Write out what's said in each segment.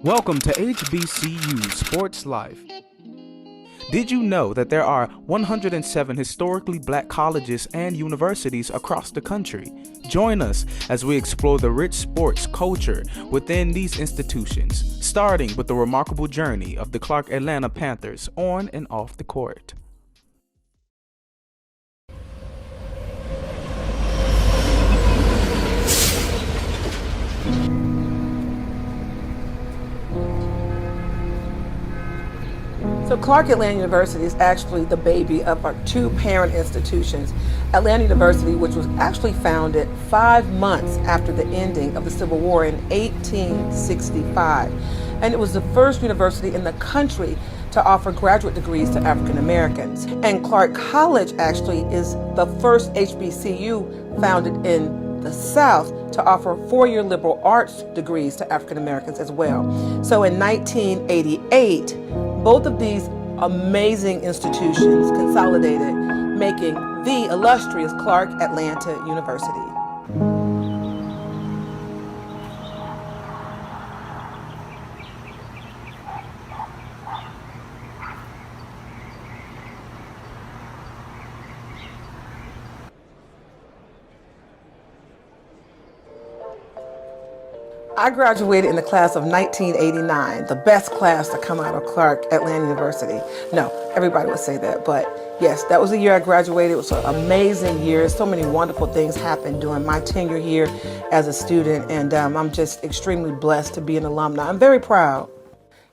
Welcome to HBCU Sports Life. Did you know that there are 107 historically black colleges and universities across the country? Join us as we explore the rich sports culture within these institutions, starting with the remarkable journey of the Clark Atlanta Panthers on and off the court. So Clark Atlanta University is actually the baby of our two parent institutions. Atlanta University, which was actually founded 5 months after the ending of the Civil War in 1865. And it was the first university in the country to offer graduate degrees to African Americans. And Clark College actually is the first HBCU founded in the South to offer 4-year liberal arts degrees to African Americans as well. So in 1988, both of these amazing institutions consolidated, making the illustrious Clark Atlanta University. I graduated in the class of 1989, the best class to come out of Clark Atlanta University. No, everybody would say that, but yes, that was the year I graduated. It was an amazing year. So many wonderful things happened during my tenure here as a student, and I'm just extremely blessed to be an alumni. I'm very proud.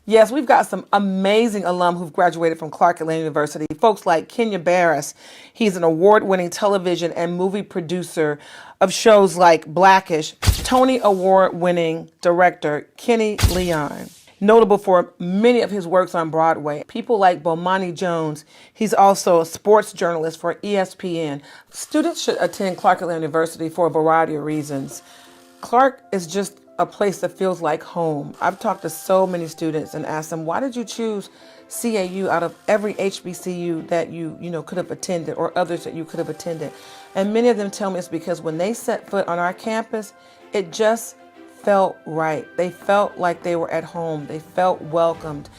Yes, we've got some amazing alum who've graduated from Clark Atlanta University. Folks like Kenya Barris. He's an award-winning television and movie producer of shows like Blackish. Tony Award-winning director Kenny Leon, notable for many of his works on Broadway. People like Bomani Jones. He's also a sports journalist for ESPN. Students should attend Clark Atlanta University for a variety of reasons. Clark is just a place that feels like home. I've talked to so many students and asked them, why did you choose CAU out of every HBCU that you could have attended or others that you could have attended? And many of them tell me it's because when they set foot on our campus, it just felt right. They felt like they were at home. They felt welcomed.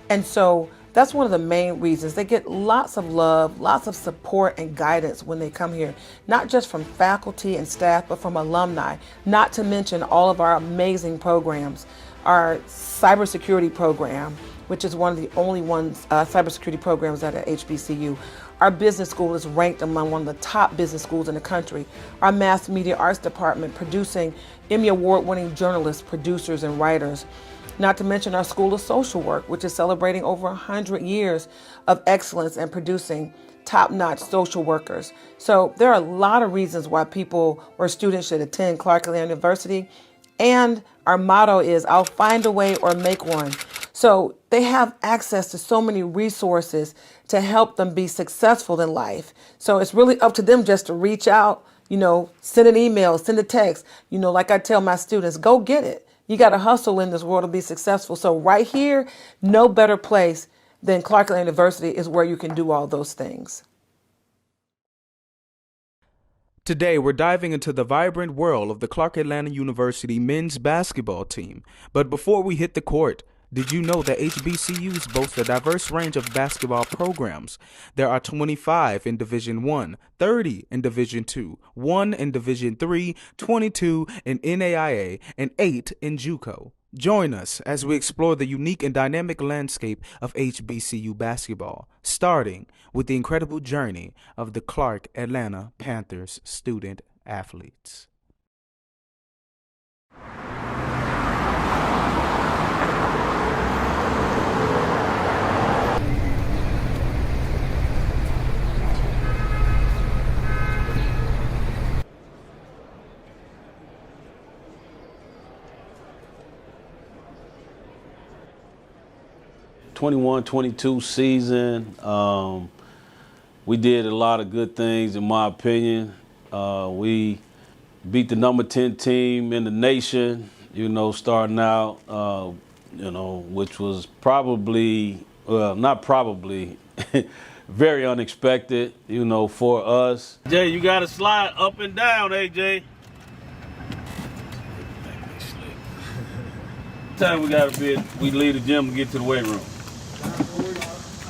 And so that's one of the main reasons. They get lots of love, lots of support and guidance when they come here, not just from faculty and staff, but from alumni, not to mention all of our amazing programs. Our cybersecurity program, which is one of the only cybersecurity programs at a HBCU. Our business school is ranked among one of the top business schools in the country. Our mass media arts department producing Emmy Award-winning journalists, producers, and writers. Not to mention our School of Social Work, which is celebrating over 100 years of excellence and producing top-notch social workers. So there are a lot of reasons why people or students should attend Clark Atlanta University. And our motto is, I'll find a way or make one. So they have access to so many resources to help them be successful in life. So it's really up to them just to reach out, send an email, send a text. Like I tell my students, go get it. You got to hustle in this world to be successful. So right here, no better place than Clark Atlanta University is where you can do all those things. Today, we're diving into the vibrant world of the Clark Atlanta University men's basketball team. But before we hit the court, did you know that HBCUs boast a diverse range of basketball programs? There are 25 in Division I, 30 in Division II, 1 in Division III, 22 in NAIA, and 8 in JUCO. Join us as we explore the unique and dynamic landscape of HBCU basketball, starting with the incredible journey of the Clark Atlanta Panthers student athletes. '21-22 season, we did a lot of good things, in my opinion. We beat the number 10 team in the nation, starting out, which was probably, not probably, very unexpected, for us. Jay, you got to slide up and down, AJ. time we leave the gym and get to the weight room?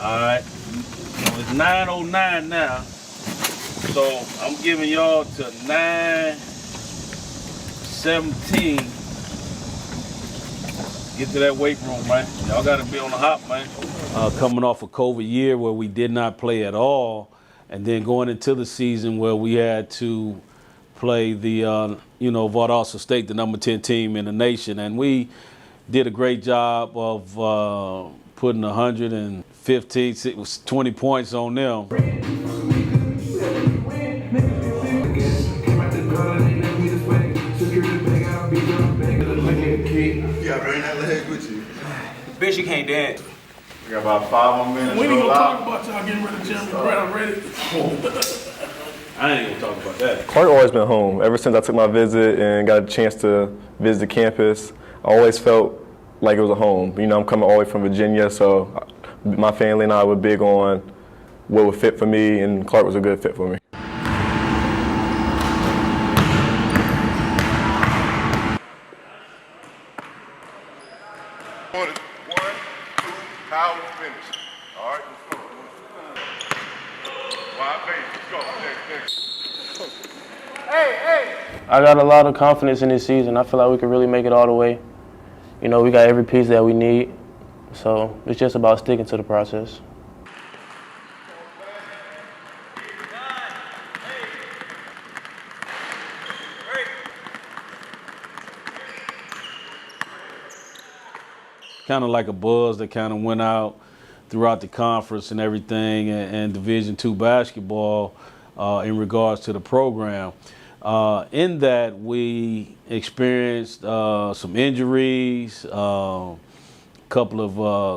All right. So it's 9:09 now. So I'm giving y'all to 9:17. Get to that weight room, man. Y'all gotta be on the hop, man. Coming off a COVID year where we did not play at all, and then going into the season where we had to play the, Valdosta State, the number 10 team in the nation, and we did a great job of putting 115, it was 20 points on them. Yeah, bring that leg with you. Bitch, you can't dance. We got about 5 more minutes. We ain't gonna talk about y'all getting rid of Jim Brown ready. I ain't gonna talk about that. Clark always been home. Ever since I took my visit and got a chance to visit the campus, I always felt like it was a home. You know, I'm coming all the way from Virginia, so my family and I were big on what would fit for me, and Clark was a good fit for me. One, two, power finish. All right, let's go. Wide base, let's go. Next. I got a lot of confidence in this season. I feel like we can really make it all the way. You know, we got every piece that we need. So it's just about sticking to the process. Kind of like a buzz that kind of went out throughout the conference and everything, and Division II basketball in regards to the program. In that, we experienced some injuries, a couple of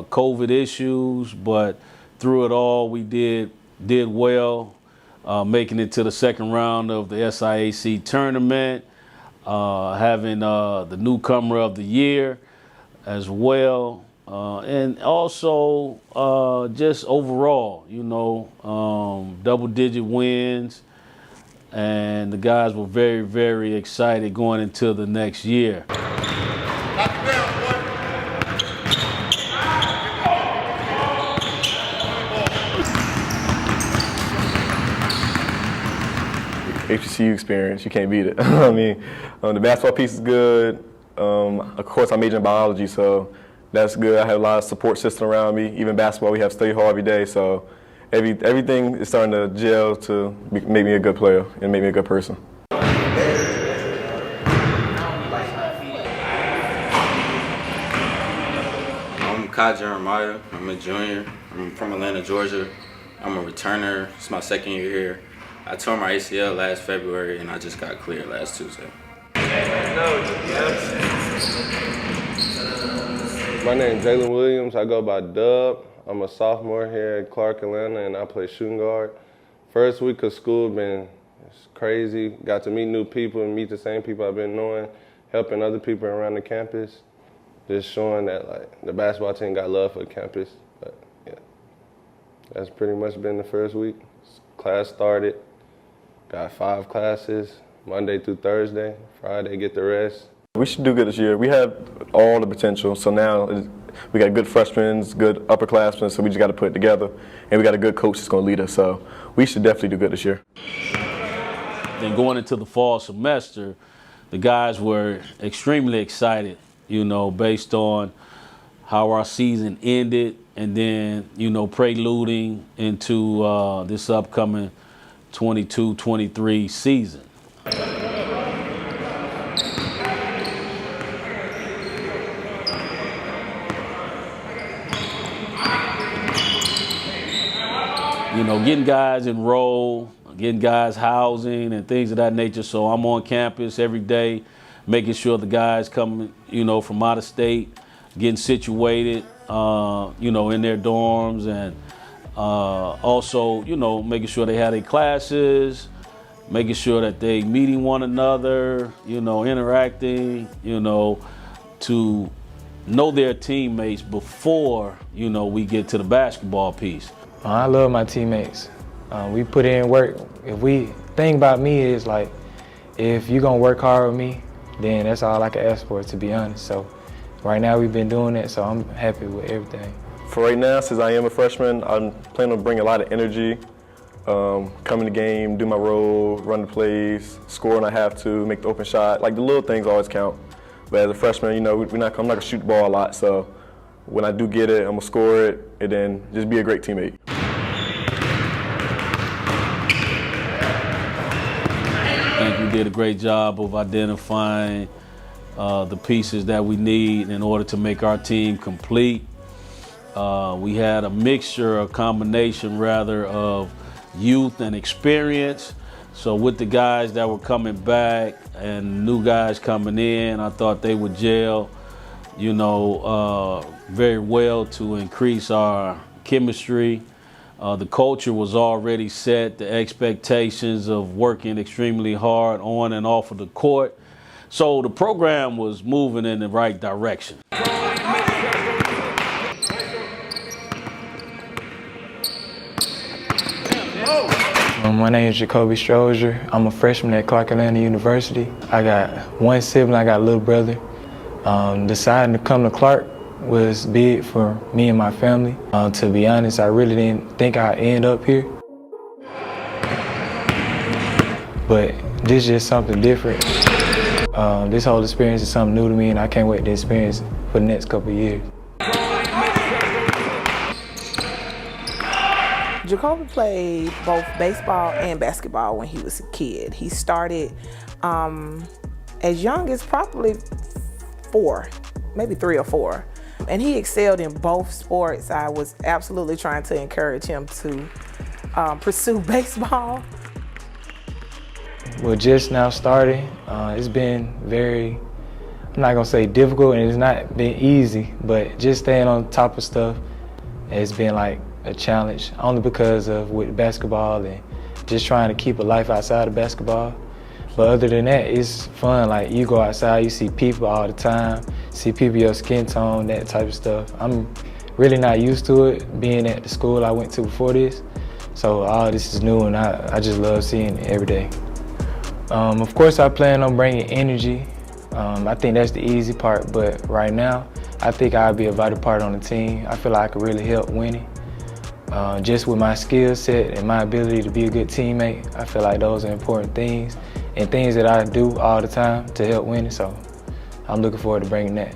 COVID issues, but through it all, we did well, making it to the second round of the SIAC tournament, having the newcomer of the year as well, and also just overall, double-digit wins, and the guys were very, very excited going into the next year. Knock it down, boy. HBCU experience, you can't beat it. I mean, the basketball piece is good. Of course, I major in biology, so that's good. I have a lot of support system around me. Even basketball, we have study hall every day, so everything is starting to gel to make me a good player and make me a good person. I'm Kai Jeremiah. I'm a junior. I'm from Atlanta, Georgia. I'm a returner. It's my second year here. I tore my ACL last February, and I just got cleared last Tuesday. My name is Jalen Williams. I go by Dub. I'm a sophomore here at Clark, Atlanta, and I play shooting guard. First week of school been crazy. Got to meet new people and meet the same people I've been knowing, helping other people around the campus. Just showing that the basketball team got love for the campus. But yeah, that's pretty much been the first week. Class started. Got 5 classes, Monday through Thursday. Friday, get the rest. We should do good this year. We have all the potential, so now we got good freshmen, good upperclassmen, so we just got to put it together. And we got a good coach that's going to lead us, so we should definitely do good this year. Then going into the fall semester, the guys were extremely excited, based on how our season ended, and then, preluding into this upcoming 22-23 season. Getting guys enrolled, getting guys housing and things of that nature. So I'm on campus every day, making sure the guys come, from out of state, getting situated, in their dorms, and also, making sure they have their classes, making sure that they meeting one another, interacting, to know their teammates before, we get to the basketball piece. I love my teammates. We put in work. Thing about me is if you're gonna work hard with me, then that's all I can ask for, to be honest. So right now we've been doing that, so I'm happy with everything. For right now, since I am a freshman, I'm planning on bringing a lot of energy, come in the game, do my role, run the plays, score when I have to, make the open shot. Like the little things always count. But as a freshman, you know, I'm not gonna shoot the ball a lot, so when I do get it, I'm gonna score it, and then just be a great teammate. I think we did a great job of identifying the pieces that we need in order to make our team complete. We had a mixture, a combination rather, of youth and experience. So with the guys that were coming back and new guys coming in, I thought they would gel, you know, very well to increase our chemistry. The culture was already set, the expectations of working extremely hard on and off of the court. So the program was moving in the right direction. My name is Jacoby Strozier. I'm a freshman at Clark Atlanta University. I got one sibling, I got a little brother. Deciding to come to Clark was big for me and my family. To be honest, I really didn't think I'd end up here. But this is just something different. This whole experience is something new to me, and I can't wait to experience it for the next couple of years. Jacoby played both baseball and basketball when he was a kid. He started as young as probably 4, maybe 3 or 4. And he excelled in both sports. I was absolutely trying to encourage him to pursue baseball. Well, just now starting, it's been very, I'm not gonna say difficult, and it's not been easy, but just staying on top of stuff has been like a challenge, only because of with basketball and just trying to keep a life outside of basketball. But other than that, it's fun. Like you go outside, you see people all the time, see people your skin tone, that type of stuff. I'm really not used to it being at the school I went to before this. So all this is new, and I just love seeing it every day. Of course, I plan on bringing energy. I think that's the easy part, but right now, I think I'll be a vital part on the team. I feel like I could really help winning. Just with my skill set and my ability to be a good teammate, I feel like those are important things and things that I do all the time to help win. So I'm looking forward to bringing that.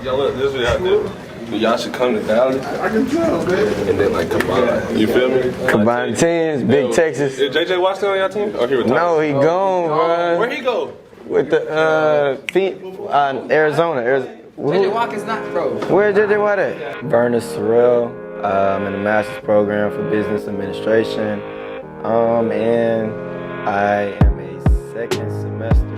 Y'all look, this is out there. Y'all should come to Dallas. I can tell, man. And then like combine. You feel me? Combine teams, Big Texas. Is JJ Washington on y'all team? Or he retired? No, he gone, bro. Where'd he go? With the Arizona. JJ Watt is not pro. Where's JJ Watt at? Vernon Sorrell. I'm in the master's program for business administration. And I am a second semester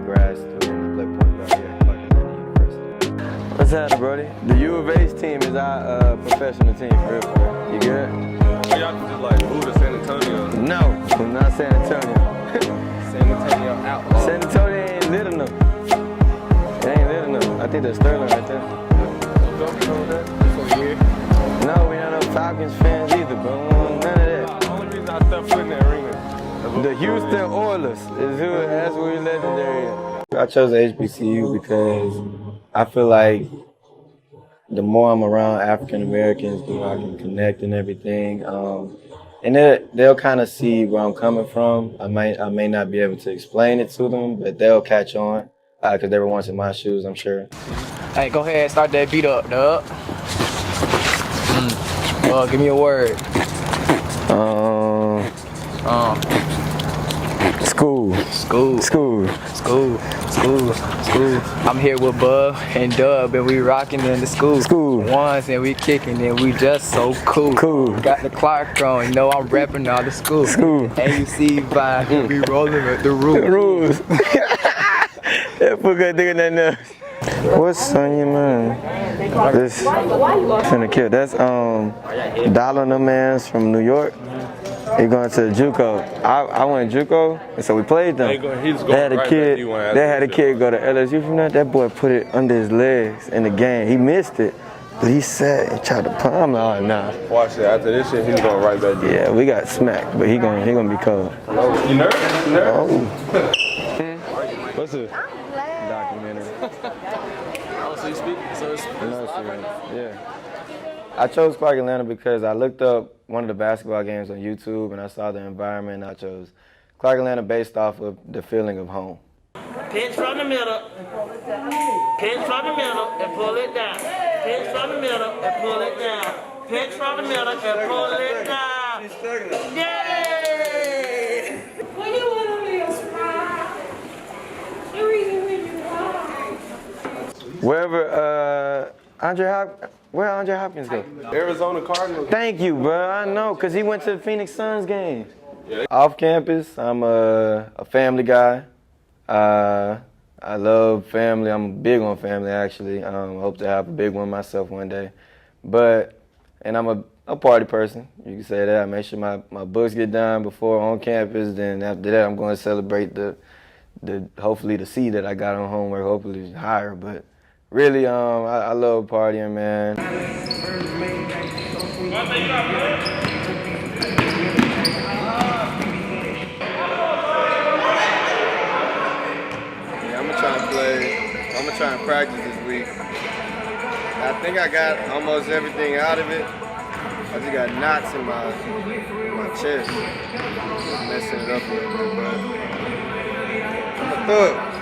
grad student. I play point guard here at Clark Atlanta University. What's happening, Brody? The U of A's team is our professional team, for real, for real. You good? Y'all can just like move to San Antonio. No, we're not San Antonio. San Antonio Outlaws. San Antonio ain't lit enough. It ain't lit enough. I think that's Sterling right there. No, we not no Falcons fans either, bro. None of that. The only reason I stepped foot in the arena. The Houston Oilers is who. That's where we legendary at. I chose the HBCU because I feel like the more I'm around African Americans, the more I can connect and everything. And they'll kind of see where I'm coming from. I may not be able to explain it to them, but they'll catch on because they were once in my shoes, I'm sure. Hey, go ahead, start that beat up, dog. Give me a word. School. I'm here with Bub and Dub, and we rocking in the school. Ones, and we kicking, and we just so cool. Got the Clark on, you know I'm repping all the school. And you see by we rolling with the rules. That fool good nigga that now. What's on your mind? This finna kill. That's Dollar and them mans from New York. He going to JUCO. I went JUCO, and so we played them. They had a kid go to LSU from that. That boy put it under his legs in the game. He missed it, He said he tried to palm. Oh, nah. Watch it. After this shit, he's going right back. Yeah, we got smacked, but he gonna be cold. You nervous? You nervous? Oh. What's it? Documentary. Oh, so you speak? So it's Yeah. I chose Clark Atlanta because I looked up one of the basketball games on YouTube and I saw the environment. And I chose Clark Atlanta based off of the feeling of home. Pinch from the middle. Pinch from the middle and pull it down. Pinch from the middle and pull it down. Pinch from the middle and pull it down. Yay! When you want to be a smile, the reason when you cry. Where Andre Hopkins go? Arizona Cardinals. Thank you, bro. I know, because he went to the Phoenix Suns game. Yeah. Off campus, I'm a family guy. I love family. I'm big on family, actually. Hope to have a big one myself one day. And I'm a party person. You can say that. I make sure my books get done before on campus. Then after that, I'm going to celebrate hopefully the C that I got on homework, hopefully higher. But really, I love partying, man. I'm gonna try and practice this week. I think I got almost everything out of it. I just got knots in my chest. Messing it up a little bit, but I'm a thug.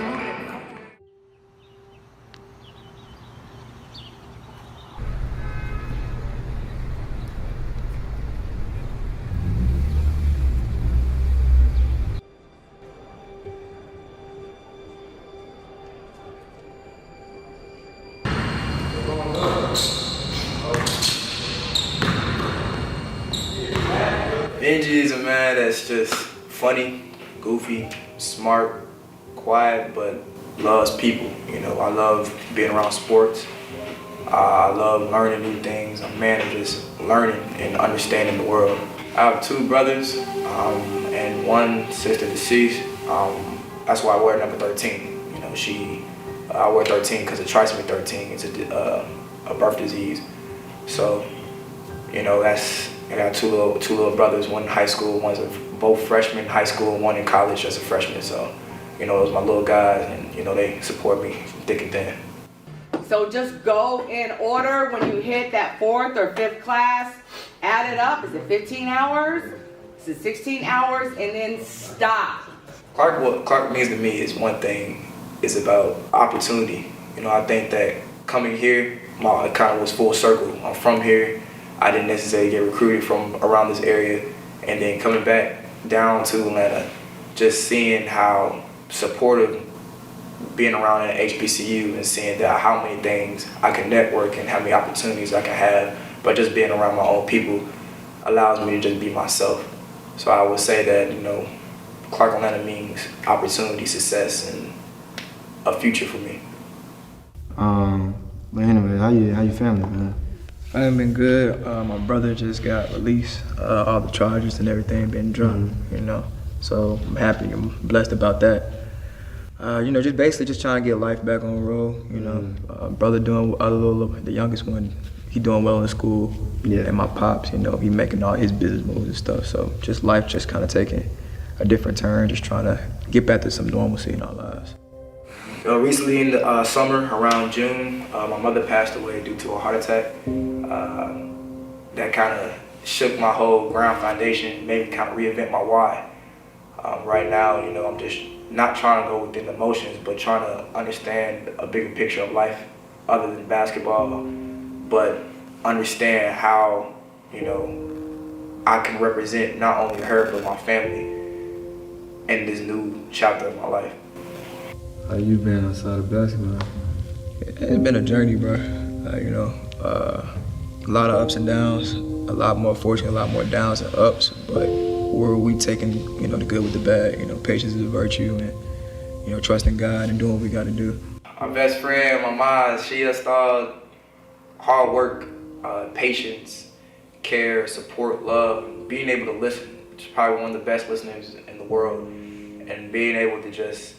Benji is a man that's just funny, goofy, smart, quiet, but loves people. You know, I love being around sports. I love learning new things. I'm a man of just learning and understanding the world. I have two brothers and one sister deceased. That's why I wear number 13. You know, I wear 13 because of trisomy 13. It's a birth disease. So, you know, I got two little brothers, one in high school, both freshmen in high school, and one in college as a freshman. So, you know, those my little guys, and you know, they support me thick and thin. So just go in order when you hit that 4th or 5th class, add it up. Is it 15 hours? Is it 16 hours? And then stop. What Clark means to me is one thing, it's about opportunity. You know, I think that coming here, it kind of was full circle. I'm from here. I didn't necessarily get recruited from around this area, and then coming back down to Atlanta, just seeing how supportive being around an HBCU and seeing that how many things I can network and how many opportunities I can have, but just being around my own people allows me to just be myself. So I would say that, you know, Clark Atlanta means opportunity, success, and a future for me. But anyway, how you feeling, man? I haven't been good. My brother just got released, all the charges and everything been dropped, you know. So I'm happy, I'm blessed about that. You know, just basically just trying to get life back on the road, you know. Brother the youngest one, he doing well in school. Yeah. And my pops, you know, he making all his business moves and stuff. So just life just kind of taking a different turn, just trying to get back to some normalcy in our lives. Recently in the summer, around June, my mother passed away due to a heart attack. That kind of shook my whole ground foundation, made me kind of reinvent my why. Right now, you know, I'm just not trying to go within the emotions, but trying to understand a bigger picture of life other than basketball, but understand how, you know, I can represent not only her, but my family in this new chapter of my life. How you been outside of basketball? It's been a journey, bro. You know, a lot of ups and downs, a lot more fortunate, a lot more downs and ups, but where we taking, you know, the good with the bad, you know, patience is a virtue, and, you know, trusting God and doing what we got to do. My best friend, my mom, she installed hard work, patience, care, support, love, being able to listen. She's probably one of the best listeners in the world, and being able to just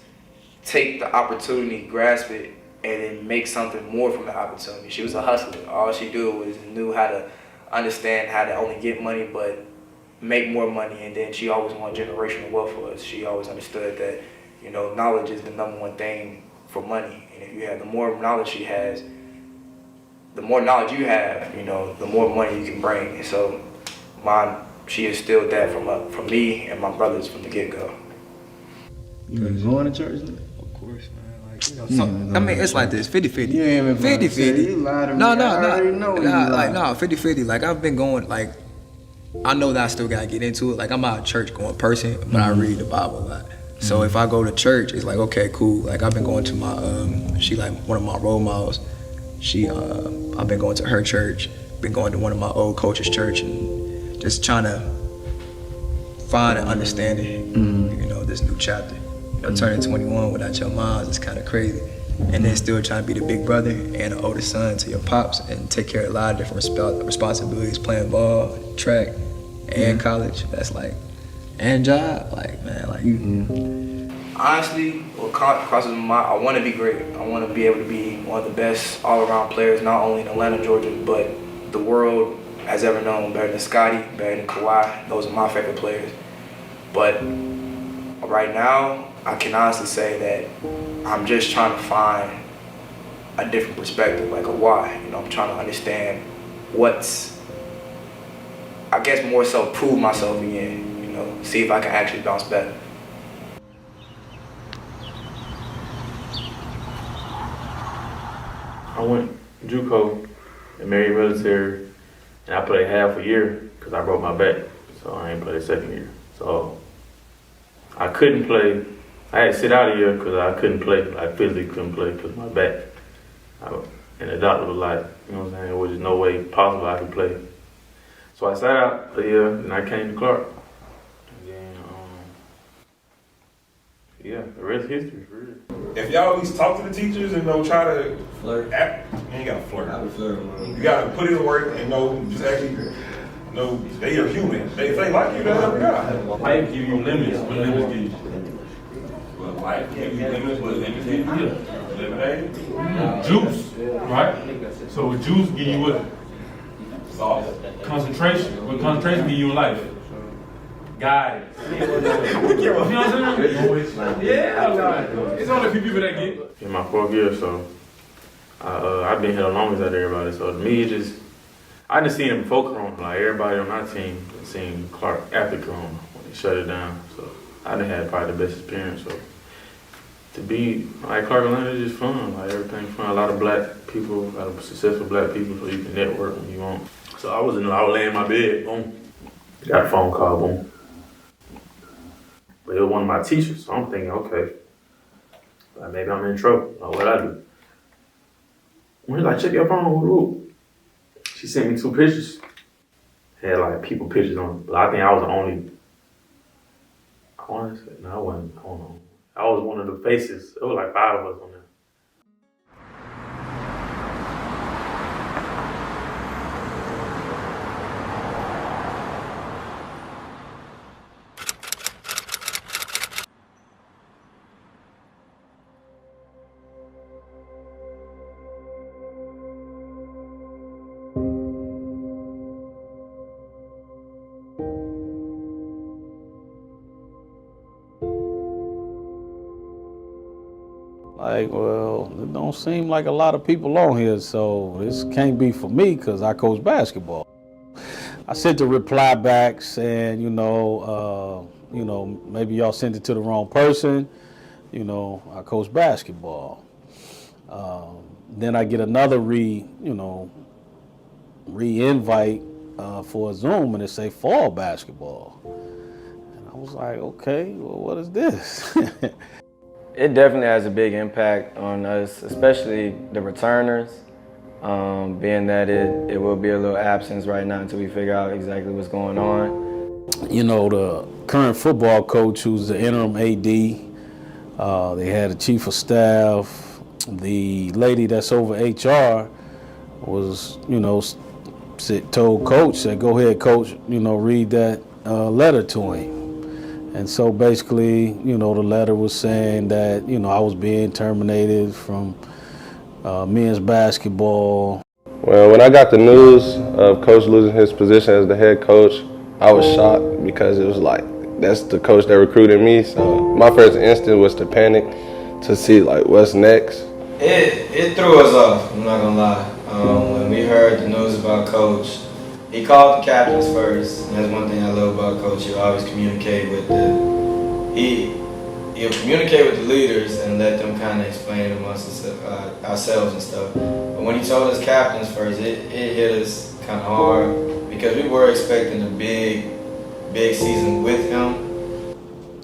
take the opportunity, grasp it, and then make something more from the opportunity. She was a hustler. All she knew how to understand how to only get money, but make more money. And then she always wanted generational wealth for us. She always understood that, you know, knowledge is the number one thing for money. And if you have, the more knowledge she has, the more knowledge you have, you know, the more money you can bring. And so she instilled that from me and my brothers from the get-go. You going to church? Of course, man. Like, you know, I mean, it's like this, 50-50. You ain't been 50-50. You lied to me. No, I already know you lied. 50-50. Like, I've been going, like, I know that I still got to get into it. Like, I'm not a church-going person, but I read the Bible a lot. So if I go to church, it's like, okay, cool. Like, I've been going to my, she like one of my role models. I've been going to her church, been going to one of my old coach's church, and just trying to find and understand it, you know, this new chapter. You know, turning 21 without your moms is kind of crazy. And then still trying to be the big brother and the oldest son to your pops and take care of a lot of different responsibilities, playing ball, track, and college. That's like, and job, like, man, like. Honestly, what crosses my mind, I want to be great. I want to be able to be one of the best all-around players, not only in Atlanta, Georgia, but the world has ever known. Better than Scotty, better than Kawhi. Those are my favorite players. But right now, I can honestly say that I'm just trying to find a different perspective, like a why. You know, I'm trying to understand I guess more so prove myself again, you know, see if I can actually bounce back. I went JUCO in Marion Military, and I played half a year because I broke my back, so I ain't played second year. So I couldn't play. I had to sit out a year because I couldn't play. I physically couldn't play because of my back. And the doctor was like, you know what I'm saying, there was just no way possible I could play. So I sat out a year, and I came to Clark. And then, yeah, the rest is history, for real. If y'all at least talk to the teachers and try to flirt, you ain't gotta flirt. You gotta put in work and just actually know they are human. If they like you, they'll help you out. Life give you limits, but limits give you. Well, life give you limits, but limits give you lemonade. Juice, right? So juice give you what? Sauce. Concentration. What concentration give you in life? Guidance. You know what I'm saying? Yeah, it's only a few people that get. In my 4th year, so I've been here the longest out of everybody. So to me, I didn't see them before Corona. Like everybody on our team seen Clark after Corona when they shut it down. So I didn't have probably the best experience. So to be like Clark Atlanta is just fun. Like everything's fun. A lot of black people, a lot of successful black people, so you can network when you want. So I was laying in my bed, boom, got a phone call, boom. But it was one of my teachers, so I'm thinking, okay, like maybe I'm in trouble. Like, what I do? When like, check your phone, whoop. She sent me 2 pictures. Had like people pictures on it. But I think I was the only, I want to say, no, I wasn't, I don't know. I was one of the faces. It was like 5 of us on there. Like, well, it don't seem like a lot of people on here, so this can't be for me because I coach basketball. I sent a reply back saying, maybe y'all sent it to the wrong person. I coach basketball. Then I get another re-invite for a Zoom, and it say fall basketball. And I was like, okay, well, what is this? It definitely has a big impact on us, especially the returners, being that it will be a little absence right now until we figure out exactly what's going on. The current football coach, who's the interim AD, they had a chief of staff. The lady that's over HR was, told coach, said, go ahead, coach, read that letter to him. And so basically, the letter was saying that, I was being terminated from, men's basketball. Well, when I got the news of Coach losing his position as the head coach, I was shocked because it was like, that's the coach that recruited me. So my first instinct was to panic to see like what's next. It threw us off, I'm not gonna lie. When we heard the news about Coach, he called the captains first. And that's one thing I love about Coach. He'll always communicate with he'll communicate with the leaders and let them kind of explain it amongst ourselves and stuff. But when he told us captains first, it hit us kind of hard because we were expecting a big season with him.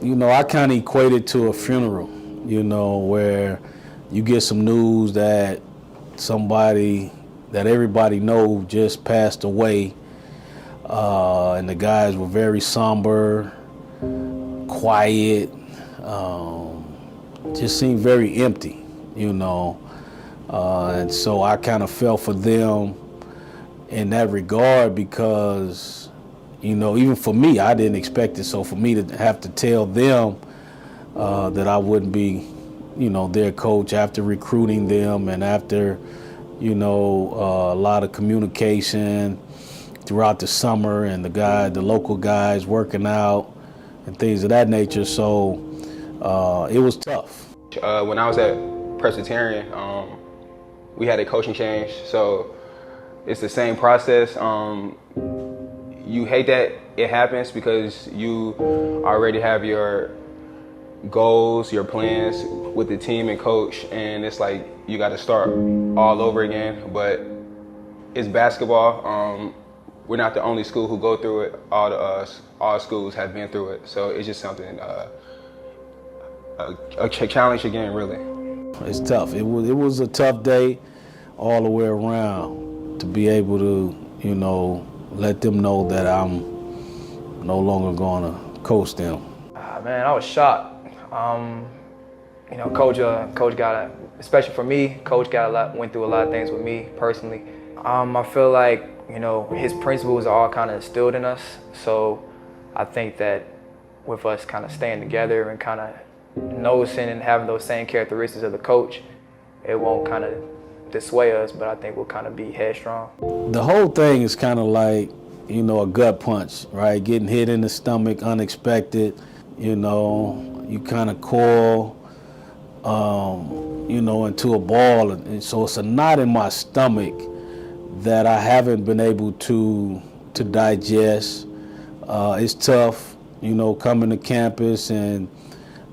You know, I kind of equate it to a funeral, you know, where you get some news that somebody that everybody know just passed away, and the guys were very somber, quiet, just seemed very empty, you know, and so I kind of felt for them in that regard because, you know, even for me, I didn't expect it. So for me to have to tell them that I wouldn't be, you know, their coach after recruiting them and after, you know, a lot of communication throughout the summer and the local guys working out and things of that nature. So it was tough. When I was at Presbyterian, we had a coaching change. So it's the same process. You hate that it happens because you already have your goals, your plans with the team and coach, and it's like you got to start all over again. But it's basketball. We're not the only school who go through it. All schools have been through it. So it's just something, a challenge again, really. It's tough. It was a tough day all the way around to be able to, you know, let them know that I'm no longer going to coach them. Man, I was shocked. You know, coach got, especially for me, coach went through a lot of things with me personally. I feel like, you know, his principles are all kind of instilled in us. So I think that with us kind of staying together and kind of noticing and having those same characteristics of the coach, it won't kind of dissuade us, but I think we'll kind of be headstrong. The whole thing is kind of like, you know, a gut punch, right? Getting hit in the stomach, unexpected, you know, you kind of coil, you know, into a ball. And so it's a knot in my stomach that I haven't been able to digest. It's tough, you know, coming to campus and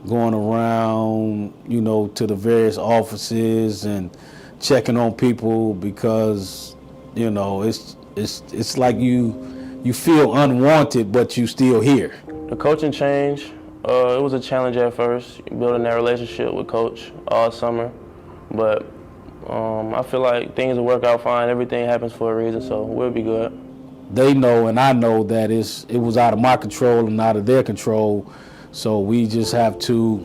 going around, you know, to the various offices and checking on people because, you know, it's like you feel unwanted, but you still here. The coaching change, it was a challenge at first, building that relationship with Coach all summer, but I feel like things will work out fine. Everything happens for a reason, so we'll be good. They know and I know that it was out of my control and out of their control, so we just have to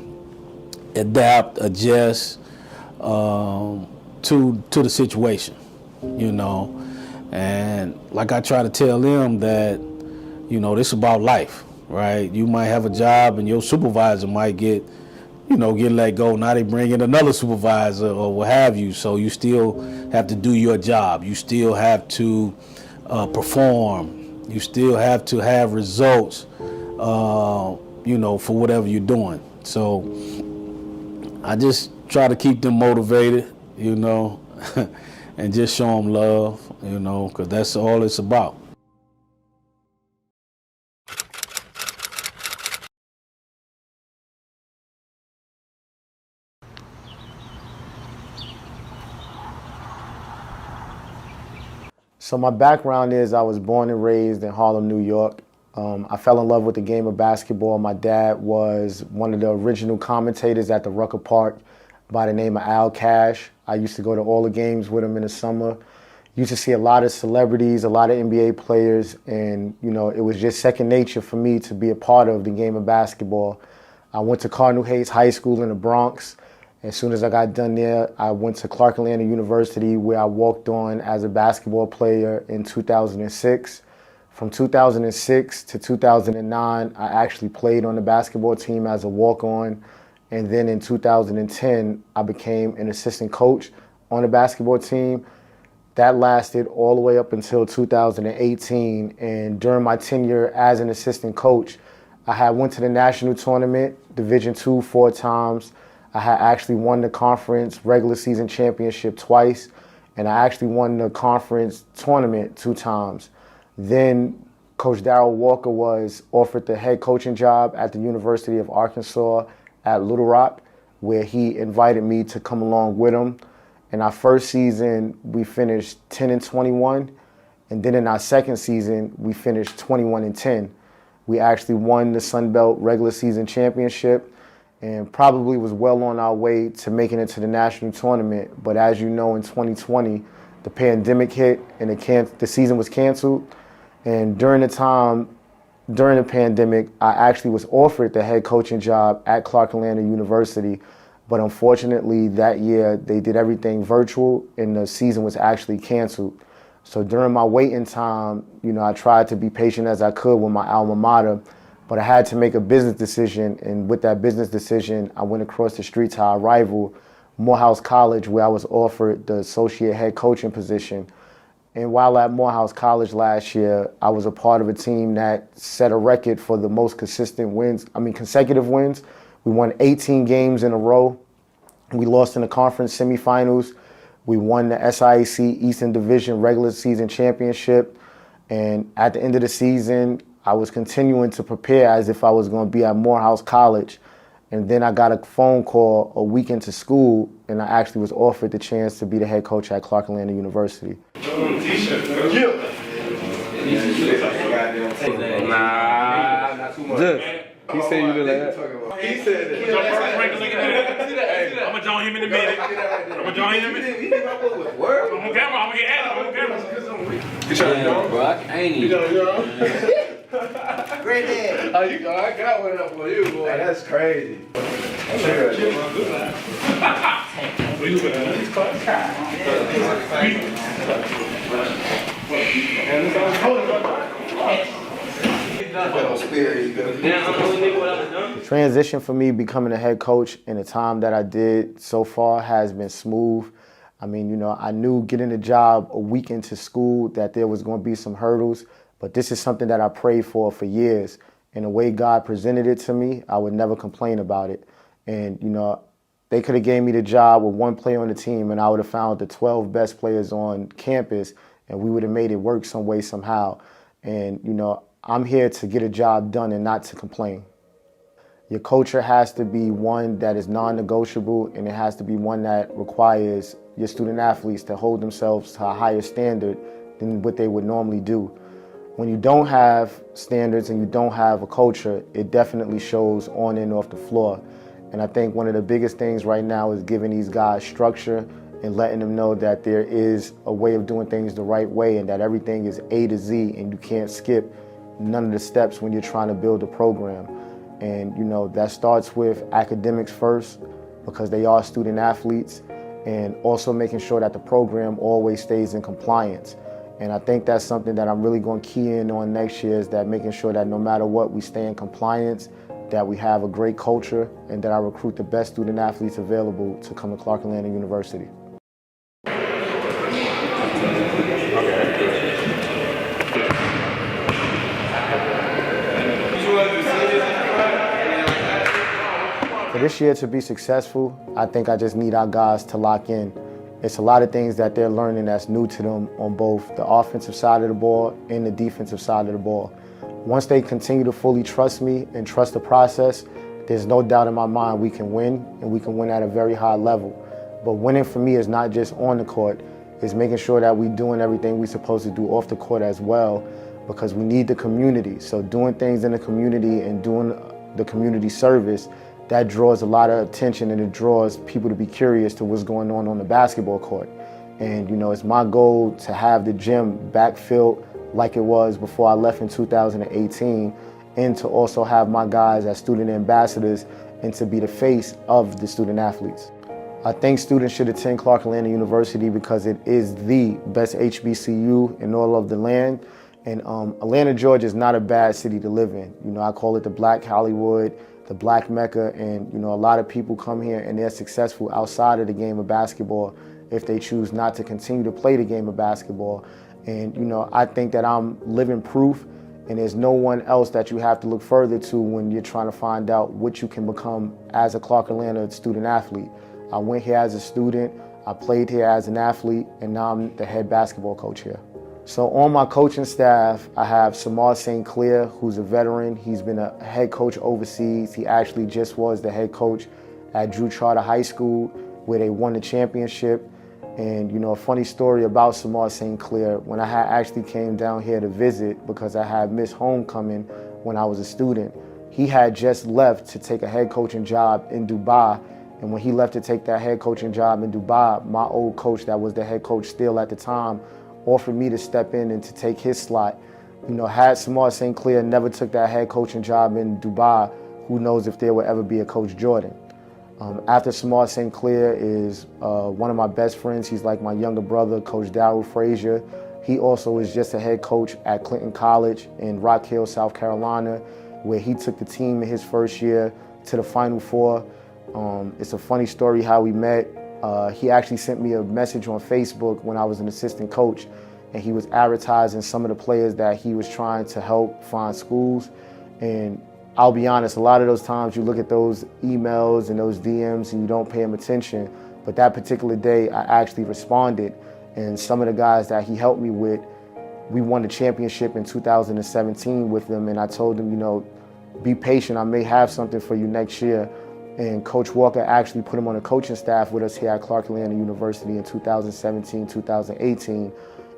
adapt, adjust to the situation, you know. And like I try to tell them that, you know, this is about life, right? You might have a job and your supervisor might get let go. Now they bring in another supervisor or what have you. So you still have to do your job. You still have to perform. You still have to have results, you know, for whatever you're doing. So I just try to keep them motivated, you know, and just show them love, you know, because that's all it's about. So my background is I was born and raised in Harlem, New York. I fell in love with the game of basketball. My dad was one of the original commentators at the Rucker Park by the name of Al Cash. I used to go to all the games with him in the summer. Used to see a lot of celebrities, a lot of NBA players, and you know, it was just second nature for me to be a part of the game of basketball. I went to Cardinal Hayes High School in the Bronx. As soon as I got done there, I went to Clark Atlanta University, where I walked on as a basketball player in 2006. From 2006 to 2009, I actually played on the basketball team as a walk-on. And then in 2010, I became an assistant coach on the basketball team. That lasted all the way up until 2018. And during my tenure as an assistant coach, I had went to the national tournament, Division II, 4 times. I had actually won the conference regular season championship twice, and I actually won the conference tournament 2 times. Then Coach Darryl Walker was offered the head coaching job at the University of Arkansas at Little Rock, where he invited me to come along with him. In our first season, we finished 10-21, and then in our second season, we finished 21-10. We actually won the Sun Belt regular season championship and probably was well on our way to making it to the national tournament. But as you know, in 2020, the pandemic hit and the season was canceled. And during the pandemic, I actually was offered the head coaching job at Clark Atlanta University. But unfortunately, that year, they did everything virtual and the season was actually canceled. So during my waiting time, I tried to be patient as I could with my alma mater, but I had to make a business decision. And with that business decision, I went across the street to our rival, Morehouse College, where I was offered the associate head coaching position. And while at Morehouse College last year, I was a part of a team that set a record for the most consecutive wins. We won 18 games in a row. We lost in the conference semifinals. We won the SIAC Eastern Division regular season championship. And at the end of the season, I was continuing to prepare as if I was going to be at Morehouse College. And then I got a phone call a week into school, and I actually was offered the chance to be the head coach at Clark Atlanta University. Nah, not too much. He said you look like that. He said that. I'm gonna join him in a minute. Word? I'm on camera. I'm gonna get at him. I'm on camera. You trying to go? Bro, I ain't You even. Granddad. Oh, I got one up for you, boy. Hey, that's crazy. The transition for me becoming a head coach in the time that I did so far has been smooth. I mean, I knew getting the job a week into school that there was going to be some hurdles, but this is something that I prayed for years. And the way God presented it to me, I would never complain about it. And, they could have gave me the job with one player on the team, and I would have found the 12 best players on campus, and we would have made it work some way, somehow. And, I'm here to get a job done and not to complain. Your culture has to be one that is non-negotiable, and it has to be one that requires your student athletes to hold themselves to a higher standard than what they would normally do. When you don't have standards and you don't have a culture, it definitely shows on and off the floor. And I think one of the biggest things right now is giving these guys structure and letting them know that there is a way of doing things the right way and that everything is A to Z and you can't skip none of the steps when you're trying to build a program. And that starts with academics first, because they are student athletes, and also making sure that the program always stays in compliance. And I think that's something that I'm really going to key in on next year, is that making sure that no matter what, we stay in compliance, that we have a great culture, and that I recruit the best student athletes available to come to Clark Atlanta University. For this year to be successful, I think I just need our guys to lock in. It's a lot of things that they're learning that's new to them on both the offensive side of the ball and the defensive side of the ball. Once they continue to fully trust me and trust the process, there's no doubt in my mind we can win, and we can win at a very high level. But winning for me is not just on the court, it's making sure that we're doing everything we're supposed to do off the court as well, because we need the community. So doing things in the community and doing the community service, that draws a lot of attention, and it draws people to be curious to what's going on the basketball court. And it's my goal to have the gym backfilled like it was before I left in 2018, and to also have my guys as student ambassadors and to be the face of the student athletes. I think students should attend Clark Atlanta University because it is the best HBCU in all of the land. And Atlanta, Georgia is not a bad city to live in. I call it the Black Hollywood, the Black Mecca, and a lot of people come here and they're successful outside of the game of basketball if they choose not to continue to play the game of basketball. And, I think that I'm living proof, and there's no one else that you have to look further to when you're trying to find out what you can become as a Clark Atlanta student athlete. I went here as a student, I played here as an athlete, and now I'm the head basketball coach here. So on my coaching staff, I have Samar St. Clair, who's a veteran. He's been a head coach overseas. He actually just was the head coach at Drew Charter High School, where they won the championship. And a funny story about Samar St. Clair, when I had actually came down here to visit because I had missed homecoming when I was a student, he had just left to take a head coaching job in Dubai. And when he left to take that head coaching job in Dubai, my old coach that was the head coach still at the time offered me to step in and to take his slot. Had Samar St. Clair never took that head coaching job in Dubai, who knows if there would ever be a Coach Jordan. After Samar St. Clair is one of my best friends. He's like my younger brother, Coach Darryl Frazier. He also is just a head coach at Clinton College in Rock Hill, South Carolina, where he took the team in his first year to the Final Four. It's a funny story how we met. He actually sent me a message on Facebook when I was an assistant coach, and he was advertising some of the players that he was trying to help find schools. And I'll be honest, a lot of those times you look at those emails and those DMs and you don't pay them attention. But that particular day, I actually responded. And some of the guys that he helped me with, we won the championship in 2017 with them. And I told him, be patient, I may have something for you next year. And Coach Walker actually put him on a coaching staff with us here at Clark Atlanta University in 2017, 2018.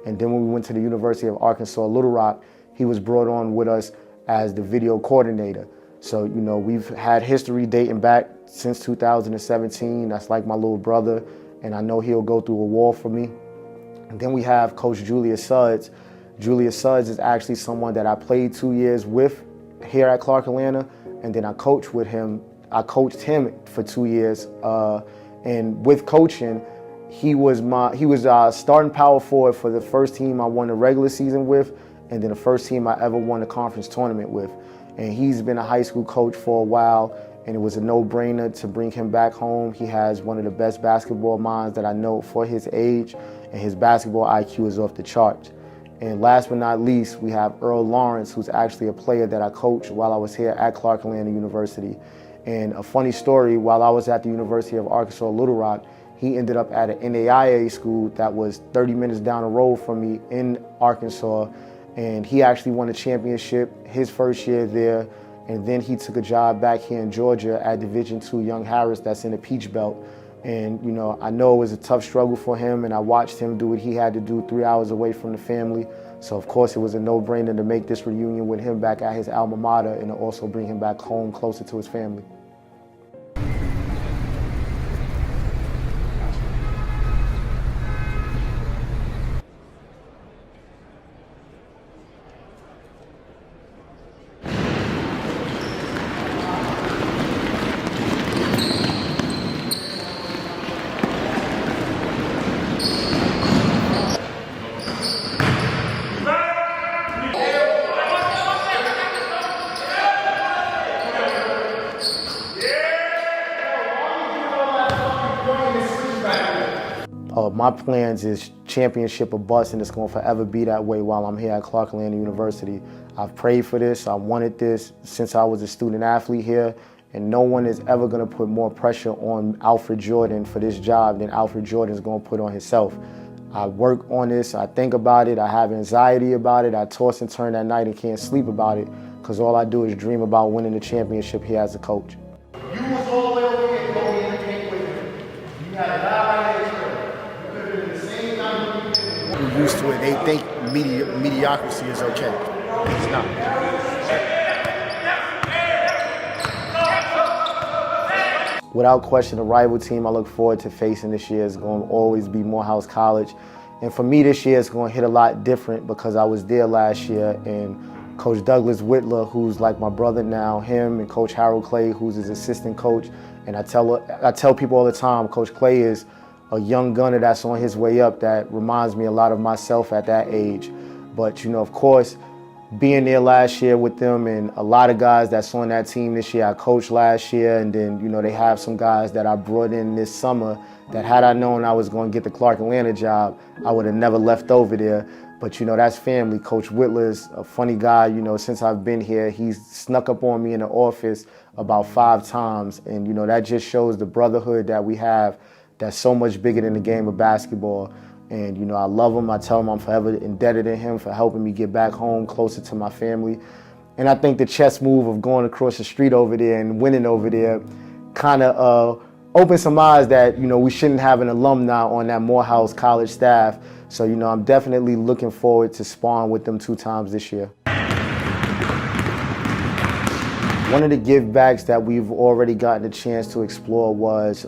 And then when we went to the University of Arkansas Little Rock, he was brought on with us as the video coordinator. So, we've had history dating back since 2017. That's like my little brother, and I know he'll go through a wall for me. And then we have Coach Julius Sudds. Julius Sudds is actually someone that I played 2 years with here at Clark Atlanta, and then I coached with him. I coached him for 2 years, and with coaching, he was starting power forward for the first team I won the regular season with, and then the first team I ever won a conference tournament with. And he's been a high school coach for a while, and it was a no-brainer to bring him back home. He has one of the best basketball minds that I know for his age, and his basketball IQ is off the charts. And last but not least, we have Earl Lawrence, who's actually a player that I coached while I was here at Clark Atlanta University. And a funny story, while I was at the University of Arkansas Little Rock, he ended up at an NAIA school that was 30 minutes down the road from me in Arkansas. And he actually won a championship his first year there. And then he took a job back here in Georgia at Division II Young Harris, that's in the Peach Belt. And, I know it was a tough struggle for him, and I watched him do what he had to do 3 hours away from the family. So, of course, it was a no-brainer to make this reunion with him back at his alma mater and to also bring him back home closer to his family. My plans is championship or bust, and it's going to forever be that way while I'm here at Clark Atlanta University. I've prayed for this. I wanted this since I was a student athlete here, and no one is ever going to put more pressure on Alfred Jordan for this job than Alfred Jordan is going to put on himself. I work on this. I think about it. I have anxiety about it. I toss and turn at night and can't sleep about it because all I do is dream about winning the championship here as a coach. You was all the way over here going in the paint with him. You had a guy right there. We're used to it. They think mediocrity is okay. It's not. Without question, the rival team I look forward to facing this year is going to always be Morehouse College. And for me this year, it's going to hit a lot different because I was there last year, and Coach Douglas Whitler, who's like my brother now, him and Coach Harold Clay, who's his assistant coach. And I tell people all the time, Coach Clay is a young gunner that's on his way up that reminds me a lot of myself at that age. But, of course, being there last year with them, and a lot of guys that's on that team this year I coached last year, and then they have some guys that I brought in this summer that had I known I was going to get the Clark Atlanta job, I would have never left over there. But that's family. Coach Whitler's a funny guy. Since I've been here, he's snuck up on me in the office about 5 times, and that just shows the brotherhood that we have that's so much bigger than the game of basketball. And I love him. I tell him I'm forever indebted to him for helping me get back home closer to my family. And I think the chess move of going across the street over there and winning over there kind of opened some eyes that we shouldn't have an alumni on that Morehouse College staff. So I'm definitely looking forward to sparring with them 2 times this year. One of the give backs that we've already gotten a chance to explore was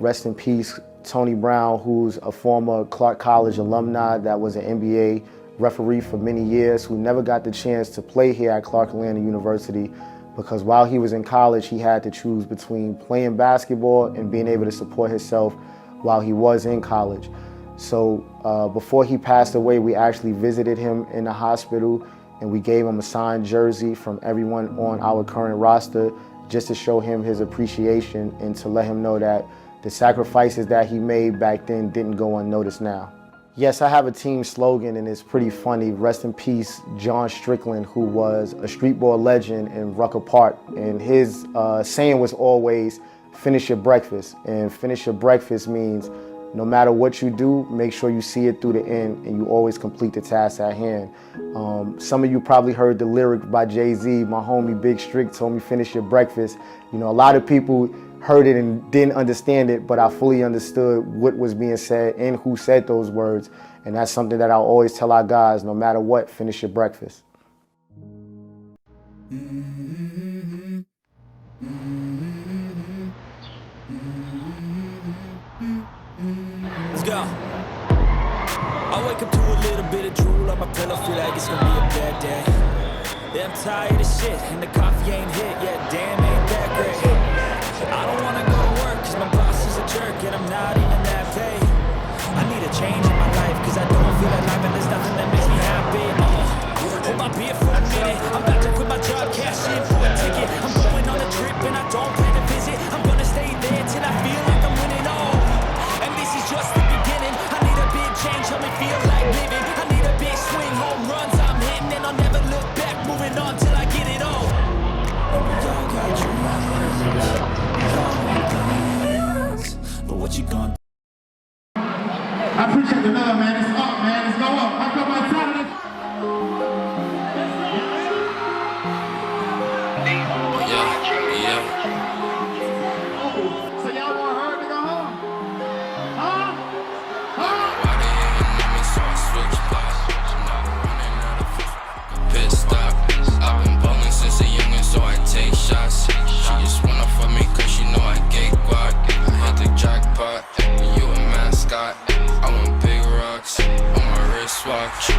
rest in peace Tony Brown, who's a former Clark College alumni that was an NBA referee for many years, who never got the chance to play here at Clark Atlanta University because while he was in college, he had to choose between playing basketball and being able to support himself while he was in college. So before he passed away, we actually visited him in the hospital, and we gave him a signed jersey from everyone on our current roster just to show him his appreciation and to let him know that the sacrifices that he made back then didn't go unnoticed now. Yes, I have a team slogan, and it's pretty funny. Rest in peace, John Strickland, who was a streetball legend in Rucker Park. And his saying was always, finish your breakfast. And finish your breakfast means no matter what you do, make sure you see it through the end and you always complete the task at hand. Some of you probably heard the lyric by Jay-Z, my homie Big Strick told me finish your breakfast. A lot of people heard it and didn't understand it, but I fully understood what was being said and who said those words. And that's something that I'll always tell our guys, no matter what, finish your breakfast. Let's go. I wake up to a little bit of drool on my pillow, feel like it's gonna be a bad day. Yeah, I'm tired of shit, and the coffee ain't hit yet, damn, ain't that great. I don't wanna go to work, cause my boss is a jerk, and I'm not even that paid. I need a change in my life, cause I don't feel alive, and there's nothing that makes me happy. Hold my beer for a minute, I'm about to quit my job, cash in for a ticket. I'm going on a trip, and I don't plan to visit. I'm gonna stay there till I feel like I'm winning all. And this is just the beginning. I need a big change, help me feel like living. I need a big swing, home runs I'm hitting, and I'll never look back, moving on till I get it all. And we all got dreams, but what you gonna do? I appreciate the love, man. It's up, man. Let's go up. How come my time? So y'all want her to go home? Huh? Pit stop. I've been ballin' since a youngin', so I take shots. She just wanna fuck me cause she know I get guac. I hit the jackpot, you a mascot. I want big rocks on my wristwatch. I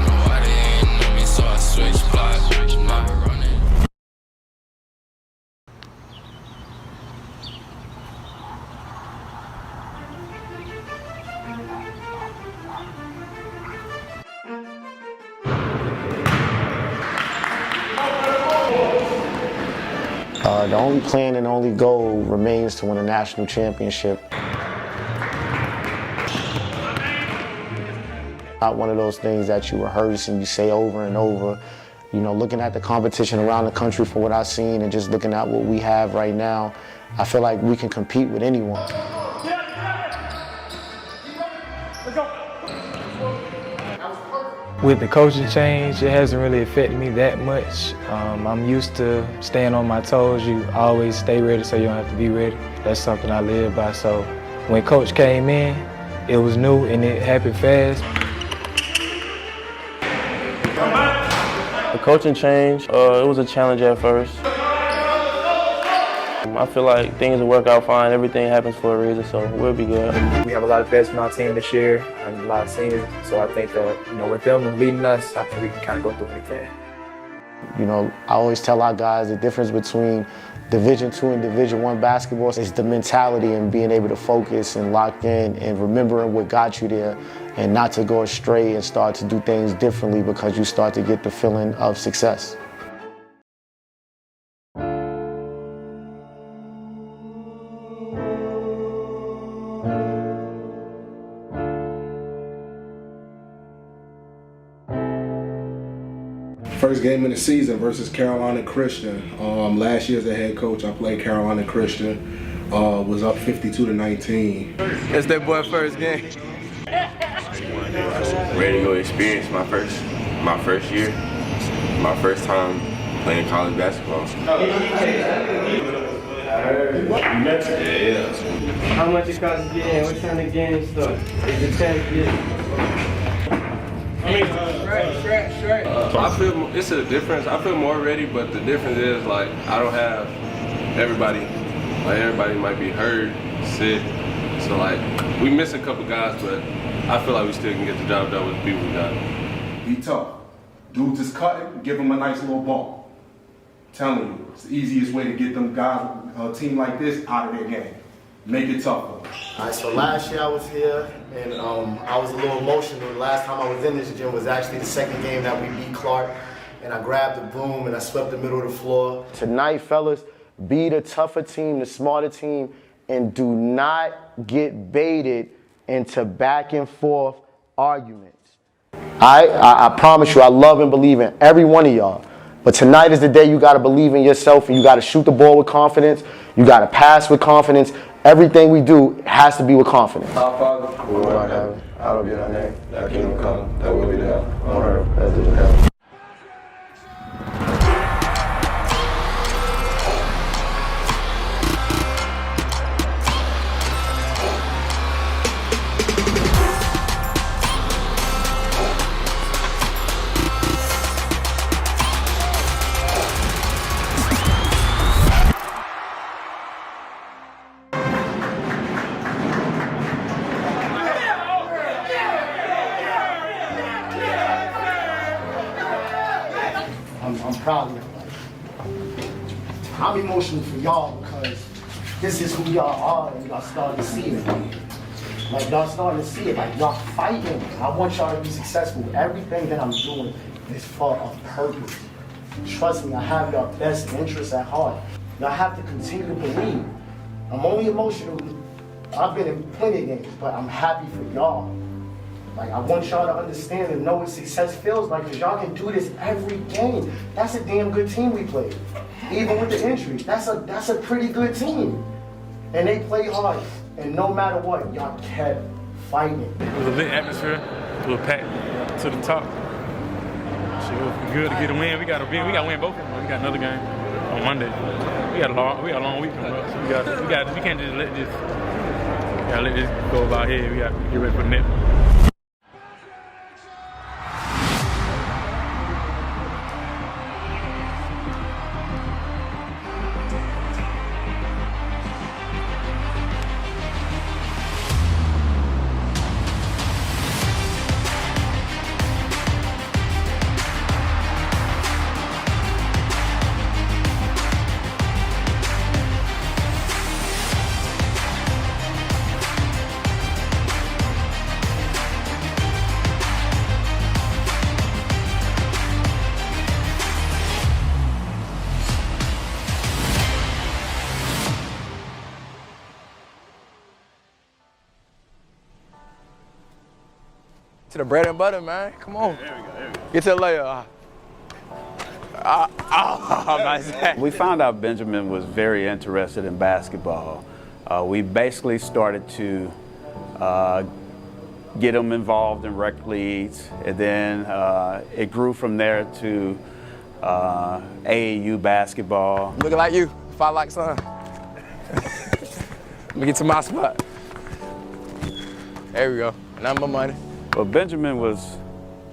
know why they ain't know me, so I switch spots. Never running. The only plan and only goal remains to win a national championship. Not one of those things that you rehearse and you say over and over. Looking at the competition around the country for what I've seen and just looking at what we have right now, I feel like we can compete with anyone. With the coaching change, it hasn't really affected me that much. I'm used to staying on my toes. You always stay ready so you don't have to be ready. That's something I live by. So when Coach came in, it was new and it happened fast. The coaching change, it was a challenge at first. I feel like things will work out fine. Everything happens for a reason, so we'll be good. We have a lot of vets on our team this year and a lot of seniors, so I think that with them leading us, I think we can kind of go through anything. I always tell our guys the difference between Division II and Division I basketball is the mentality and being able to focus and lock in and remembering what got you there. and not to go astray and start to do things differently because you start to get the feeling of success. First game of the season versus Carolina Christian. Last year as a head coach, I played Carolina Christian. Was up 52-19. That's that boy first game. Ready to go experience my first year, my first time playing college basketball. Yeah. How much it costs to get in? What time the game start? Is it 10? I feel it's a difference. I feel more ready, but the difference is like I don't have everybody. Like everybody might be hurt, sick. So like we miss a couple guys, but I feel like we still can get the job done with the people we got. Be tough. Dudes is cutting, give them a nice little ball. I'm telling you, it's the easiest way to get them guys, a team like this, out of their game. Make it tough for them. All right, so last year I was here, and I was a little emotional. The last time I was in this gym was actually the second game that we beat Clark, and I grabbed the broom and I swept the middle of the floor. Tonight, fellas, be the tougher team, the smarter team, and do not get baited into back and forth arguments. I promise you, I love and believe in every one of y'all. But tonight is the day you gotta believe in yourself and you gotta shoot the ball with confidence. You gotta pass with confidence. Everything we do has to be with confidence. Our Father, who art in heaven, hallowed be thy name. Thy kingdom come, thy will be done, on earth as it is in heaven. I'm proud of y'all. I'm emotional for y'all because this is who y'all are and y'all starting to see it. Like y'all starting to see it, like y'all fighting. I want y'all to be successful. Everything that I'm doing is for a purpose. Trust me, I have y'all best interests at heart. Y'all have to continue to believe. I'm only emotional. I've been in plenty of games, but I'm happy for y'all. Like, I want y'all to understand and know what success feels like, because y'all can do this every game. That's a damn good team we played. Even with the injuries, that's a pretty good team. And they play hard. And no matter what, y'all kept fighting. It was a lit atmosphere. It was packed to the top. Shit, it was good to get a win. We got to win both of them. We got another game on Monday. We got a long week coming up. So we can't just let this go about here. We got to get ready for the next one. To the bread and butter, man. Come on. There we go. Get to the layer. Nice. We found out Benjamin was very interested in basketball. We basically started to get him involved in rec leagues, and then it grew from there to AAU basketball. Looking like you, if I like son. Let me get to my spot. There we go. Not my money. Well, Benjamin was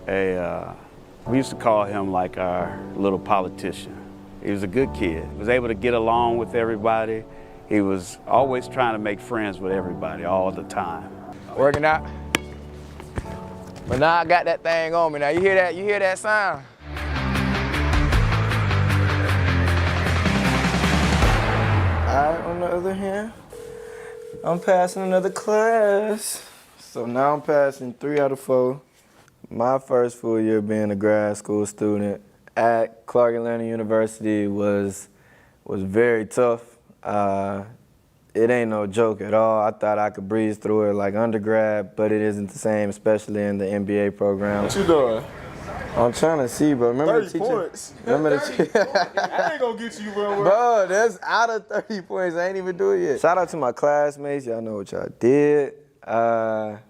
we used to call him like our little politician. He was a good kid. He was able to get along with everybody. He was always trying to make friends with everybody all the time. Working out. But now I got that thing on me. Now you hear that? You hear that sound? All right, on the other hand, I'm passing another class. So now I'm passing 3 out of 4. My first full year being a grad school student at Clark Atlanta University was very tough. It ain't no joke at all. I thought I could breeze through it like undergrad, but it isn't the same, especially in the MBA program. What you doing? I'm trying to see, bro. Remember 30 the teacher? points. Remember the 30 points. I ain't gonna get you, bro. Bro, that's out of 30 points. I ain't even do it yet. Shout out to my classmates. Y'all know what y'all did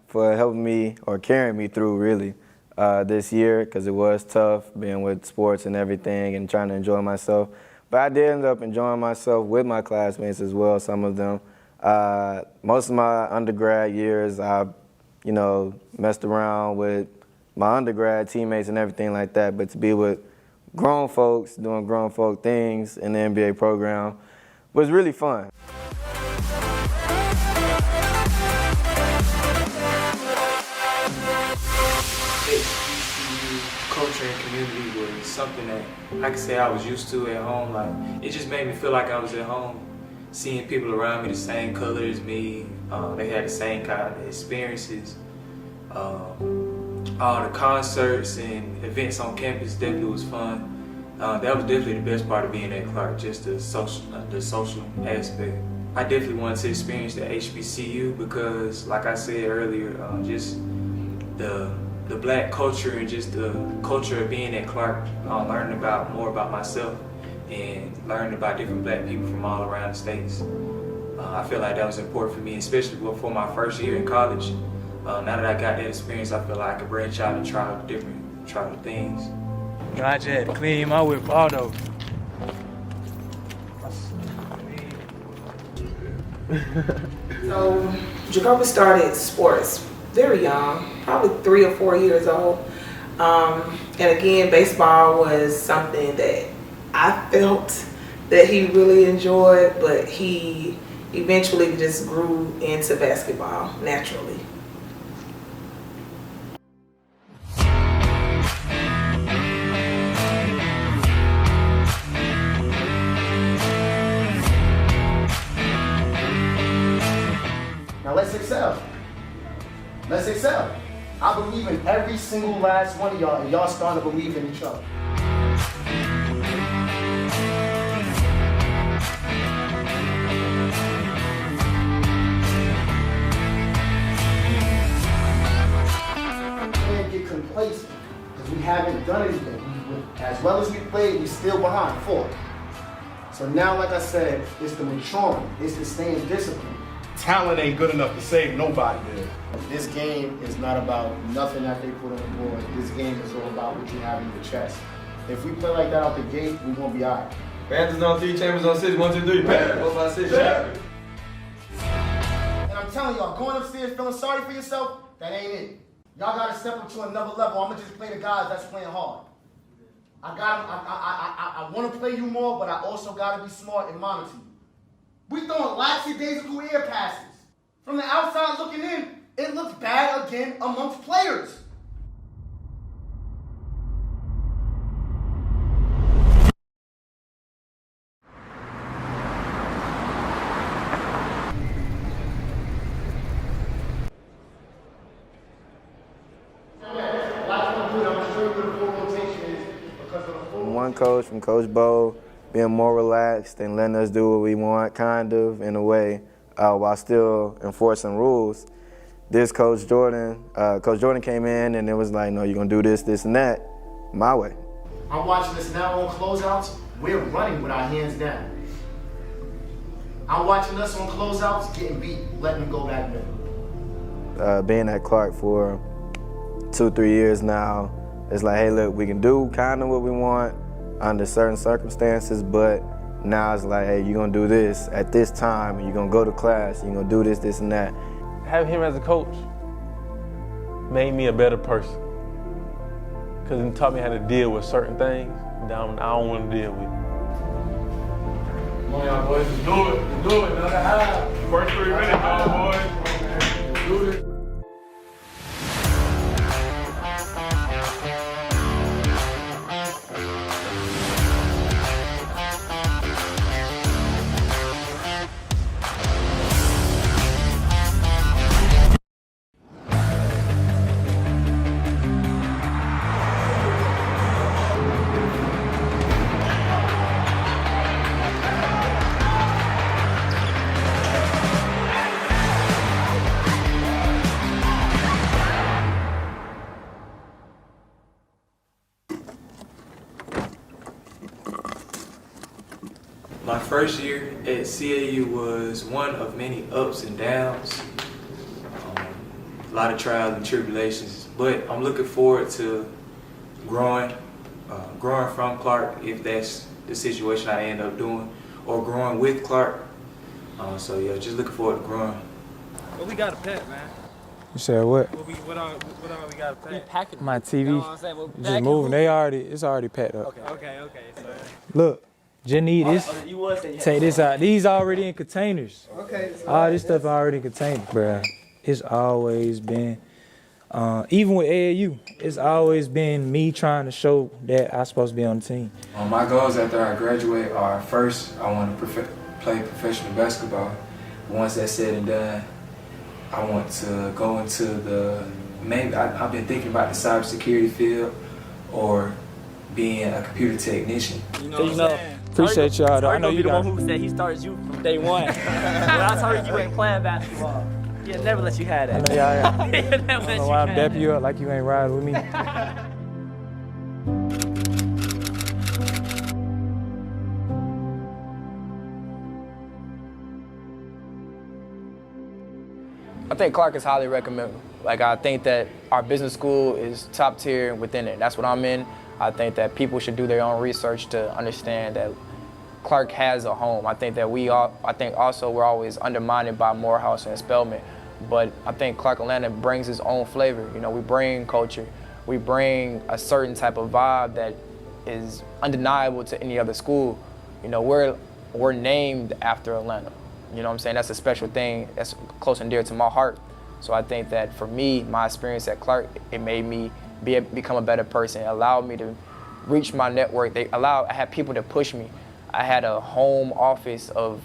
for helping me or carrying me through, really, this year, because it was tough being with sports and everything and trying to enjoy myself. But I did end up enjoying myself with my classmates as well, some of them. Most of my undergrad years, I, messed around with my undergrad teammates and everything like that. But to be with grown folks doing grown folk things in the NBA program was really fun. Culture and community was something that I could say I was used to at home. Like, it just made me feel like I was at home, seeing people around me the same color as me. They had the same kind of experiences. All the concerts and events on campus definitely was fun. That was definitely the best part of being at Clark, just the social aspect. I definitely wanted to experience the HBCU because, like I said earlier, just the black culture and just the culture of being at Clark, learning more about myself and learning about different black people from all around the states. I feel like that was important for me, especially for my first year in college. Now that I got that experience, I feel like I could branch out and try the things. I just had to clean my whip auto. So, Jacoby started sports very young, probably 3 or 4 years old. And again, baseball was something that I felt that he really enjoyed, but he eventually just grew into basketball naturally. Now let's excel. Let's excel. I believe in every single last one of y'all, and y'all starting to believe in each other. Can't get complacent because we haven't done anything. As well as we played, we still behind 4. So now, like I said, it's the maturing, it's the staying disciplined. Talent ain't good enough to save nobody, man. This game is not about nothing that they put on the board. This game is all about what you have in your chest. If we play like that out the gate, we won't be all right. Panthers on 3, Chambers on 6, 1, 2, 3, Panthers. 4, 5, 6, And I'm telling y'all, going upstairs feeling sorry for yourself, that ain't it. Y'all gotta step up to another level. I'm gonna just play the guys that's playing hard. I wanna play you more, but I also gotta be smart and monitor you. We throwing lackadaisical air passes. From the outside looking in, it looks bad again amongst players. One coach from Coach Bo being more relaxed and letting us do what we want, kind of, in a way, while still enforcing rules. This Coach Jordan came in and it was like, no, you're gonna do this, this, and that, my way. I'm watching this now on closeouts. We're running with our hands down. I'm watching us on closeouts getting beat, letting them go back middle. Being at Clark for 2-3 years now, it's like, hey, look, we can do kind of what we want under certain circumstances, but now it's like, hey, you're gonna do this at this time, and you're gonna go to class, you're gonna do this, this, and that. Having him as a coach made me a better person, because he taught me how to deal with certain things that I don't want to deal with. Come on, y'all boys, let's do it. Let's do it. Another half. First 3 minutes, y'all boys. Let's do this. first year at CAU was one of many ups and downs, a lot of trials and tribulations, but I'm looking forward to growing from Clark, if that's the situation I end up doing, or growing with Clark. So yeah, just looking forward to growing. Well, we got a pet, man. You said what? What all we got a pet? My TV. You know what I'm saying? Well, Just moving. It's already packed up. Okay. So, Look, just need this. you was saying you had Take this out. These already in containers. Okay. All this stuff already in containers, bruh. It's always been, even with AAU, it's always been me trying to show that I'm supposed to be on the team. My goals after I graduate are, first, I want to play professional basketball. Once that's said and done, I want to go into I've been thinking about the cybersecurity field or being a computer technician. You know, appreciate y'all. Though. I know you the got one who said he started you from day one. When I told you ain't playing basketball, he'll never let you have that. I know, He'll never I let don't know you why I'm have dapping you up like you ain't riding with me. I think Clark is highly recommendable. Like, I think that our business school is top tier within it. That's what I'm in. I think that people should do their own research to understand that Clark has a home. I think that also we're always undermined by Morehouse and Spelman. But I think Clark Atlanta brings its own flavor. You know, we bring culture. We bring a certain type of vibe that is undeniable to any other school. You know, we're named after Atlanta. You know what I'm saying? That's a special thing that's close and dear to my heart. So I think that for me, my experience at Clark, it made me become a better person. It allowed me to reach my network. I had people to push me. I had a home office of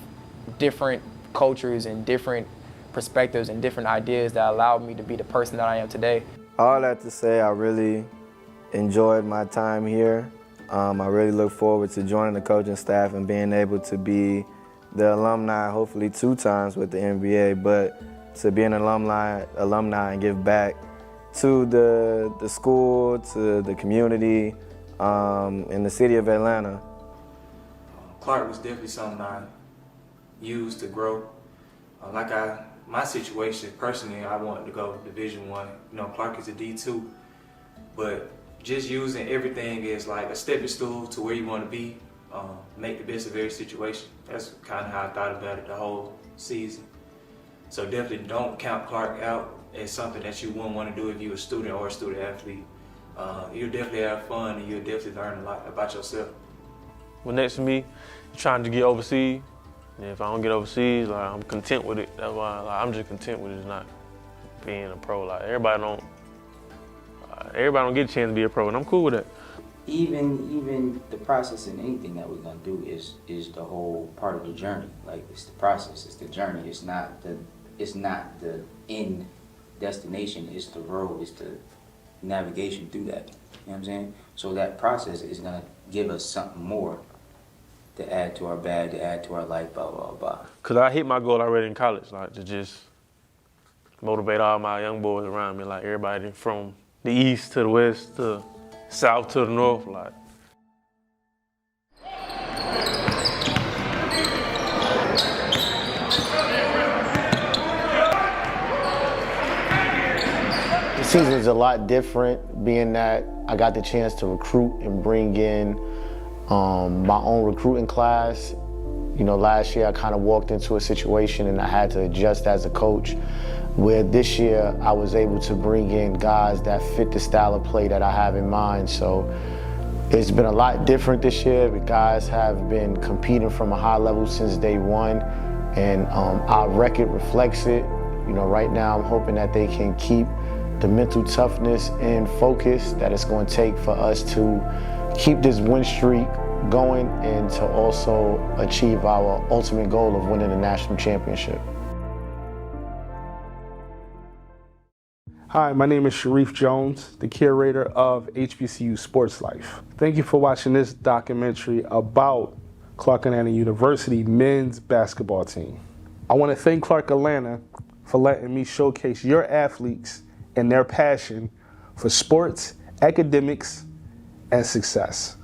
different cultures and different perspectives and different ideas that allowed me to be the person that I am today. All that to say, I really enjoyed my time here. I really look forward to joining the coaching staff and being able to be the alumni, hopefully 2 times with the NBA, but to be an alumni and give back to the school, to the community, in the city of Atlanta. Clark was definitely something I used to grow. My situation personally, I wanted to go Division I. You know, Clark is a D2, but just using everything as like a stepping stool to where you want to be. Make the best of every situation. That's kind of how I thought about it the whole season. So definitely don't count Clark out as something that you wouldn't want to do if you were a student or a student athlete. You'll definitely have fun and you'll definitely learn a lot about yourself. Well, next to me, trying to get overseas. And if I don't get overseas, like, I'm content with it. That's why I'm just content with it, not being a pro. Like everybody don't get a chance to be a pro, and I'm cool with that. Even the process in anything that we're gonna do is the whole part of the journey. Like, it's the process, it's the journey. It's not the end destination. It's the road. It's the navigation through that. You know what I'm saying? So that process is gonna give us something more to add to our bag, to add to our life, blah blah blah. Cause I hit my goal already in college, like to just motivate all my young boys around me, like everybody from the east to the west to south to the north, like. The season is a lot different, being that I got the chance to recruit and bring in my own recruiting class. You know, last year I kind of walked into a situation and I had to adjust as a coach, where this year I was able to bring in guys that fit the style of play that I have in mind. So it's been a lot different this year. The guys have been competing from a high level since day one, and our record reflects it. You know, right now I'm hoping that they can keep the mental toughness and focus that it's going to take for us to keep this win streak going and to also achieve our ultimate goal of winning the national championship. Hi, my name is Sharif Jones, the curator of HBCU Sports Life. Thank you for watching this documentary about Clark Atlanta University men's basketball team. I want to thank Clark Atlanta for letting me showcase your athletes and their passion for sports, academics, and success.